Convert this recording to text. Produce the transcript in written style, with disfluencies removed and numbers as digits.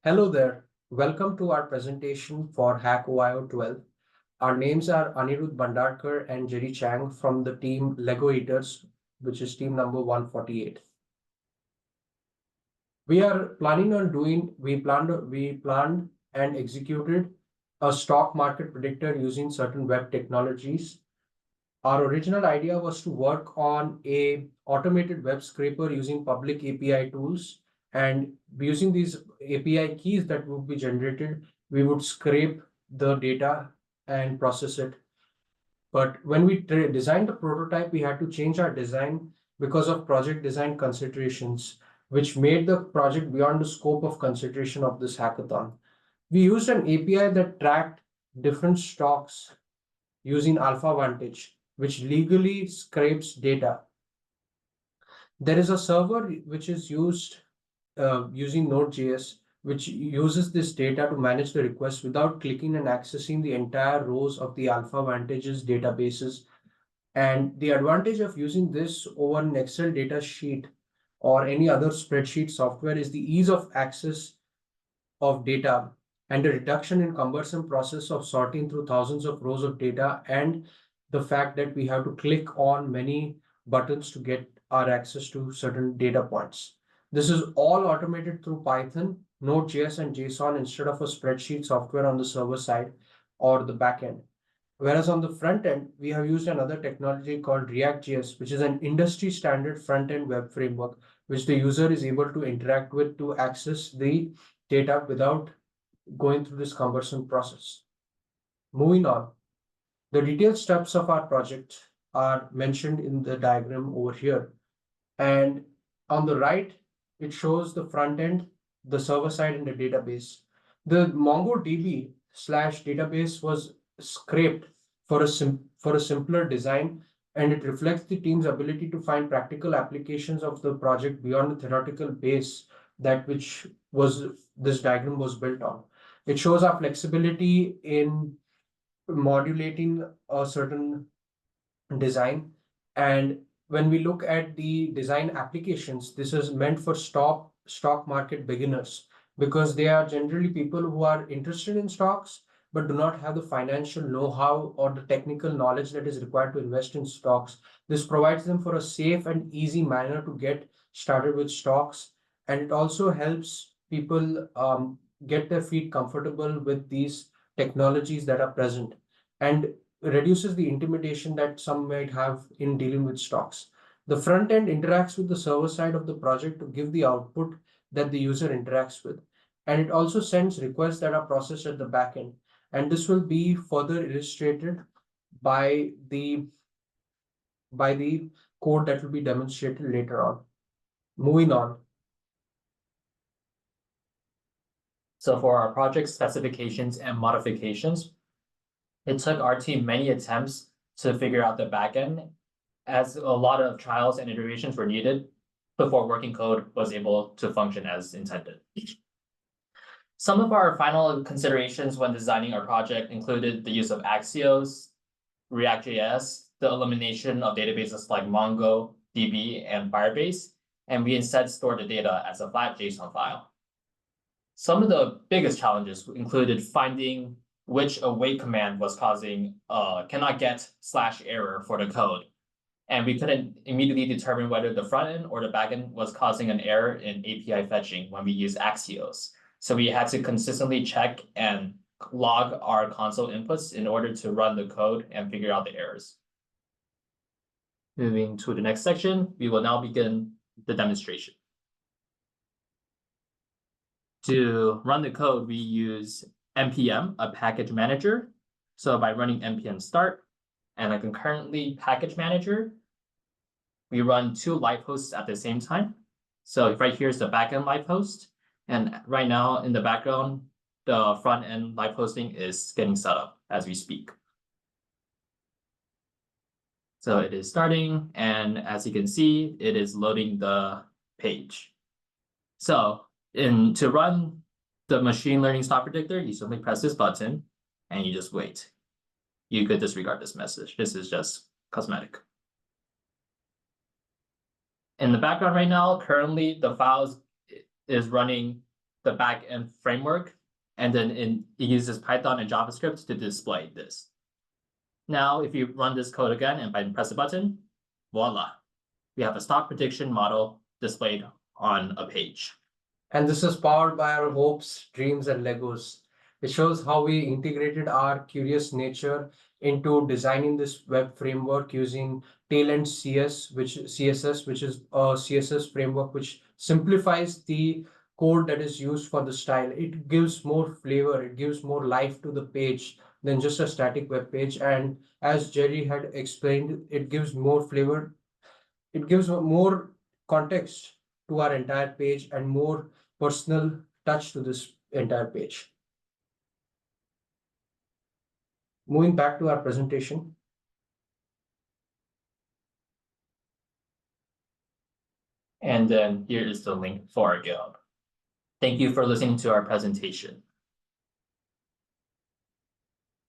Hello there. Welcome to our presentation for Hack OIO 12. Our names are Anirudh Bandarkar and Jerry Chang from the team Lego Eaters, which is team number 148. We planned and executed a stock market predictor using certain web technologies. Our original idea was to work on a automated web scraper using public API tools, and using these API keys that would be generated, we would scrape the data and process it. But when we designed the prototype, we had to change our design because of project design considerations, which made the project beyond the scope of consideration of this hackathon. We used an API that tracked different stocks using Alpha Vantage, which legally scrapes data. There is a server which is used using Node.js, which uses this data to manage the request without clicking and accessing the entire rows of the Alpha Vantage's databases. And the advantage of using this over an Excel data sheet or any other spreadsheet software is the ease of access of data and the reduction in cumbersome process of sorting through thousands of rows of data, and the fact that we have to click on many buttons to get our access to certain data points. This is all automated through Python, Node.js, and JSON instead of a spreadsheet software on the server side or the backend. Whereas on the front end, we have used another technology called React.js, which is an industry standard front end web framework, which the user is able to interact with to access the data without going through this cumbersome process. Moving on, the detailed steps of our project are mentioned in the diagram over here. And on the right, it shows the front end, the server side, and the database. The MongoDB slash database was scraped for a simpler design, and it reflects the team's ability to find practical applications of the project beyond the theoretical base that which was this diagram was built on. It shows our flexibility in modulating a certain design. And when we look at the design applications, this is meant for stock market beginners, because they are generally people who are interested in stocks but do not have the financial know-how or the technical knowledge that is required to invest in stocks. This provides them for a safe and easy manner to get started with stocks, and it also helps people get their feet comfortable with these technologies that are present, and reduces the intimidation that some might have in dealing with stocks. The front end interacts with the server side of the project to give the output that the user interacts with. And it also sends requests that are processed at the back end. And this will be further illustrated by the code that will be demonstrated later on. Moving on. So for our project specifications and modifications, it took our team many attempts to figure out the backend, as a lot of trials and iterations were needed before working code was able to function as intended. Some of our final considerations when designing our project included the use of Axios, React.js, the elimination of databases like MongoDB and Firebase, and we instead stored the data as a flat JSON file. Some of the biggest challenges included finding which await command was causing cannot get /error for the code. And we couldn't immediately determine whether the front end or the back end was causing an error in API fetching when we use Axios. So we had to consistently check and log our console inputs in order to run the code and figure out the errors. Moving to the next section, we will now begin the demonstration. To run the code, we use npm, a package manager. So by running npm start and a concurrently package manager, we run two live hosts at the same time. So right here is the backend live host. And right now in the background, the front end live hosting is getting set up as we speak. So it is starting, and as you can see, it is loading the page. So to run the machine learning stock predictor, you simply press this button and you just wait. You could disregard this message. This is just cosmetic. In the background right now, currently the file is running the backend framework, and then it uses Python and JavaScript to display this. Now, if you run this code again and press a button, voila, we have a stock prediction model displayed on a page. And this is powered by our hopes, dreams, and Legos. It shows how we integrated our curious nature into designing this web framework using Tailend CSS, which is a CSS framework which simplifies the code that is used for the style. It gives more flavor, it gives more life to the page than just a static web page. And as Jerry had explained, it gives more flavor, it gives more context to our entire page and more personal touch to this entire page. Moving back to our presentation. And then here is the link for our GitHub. Thank you for listening to our presentation.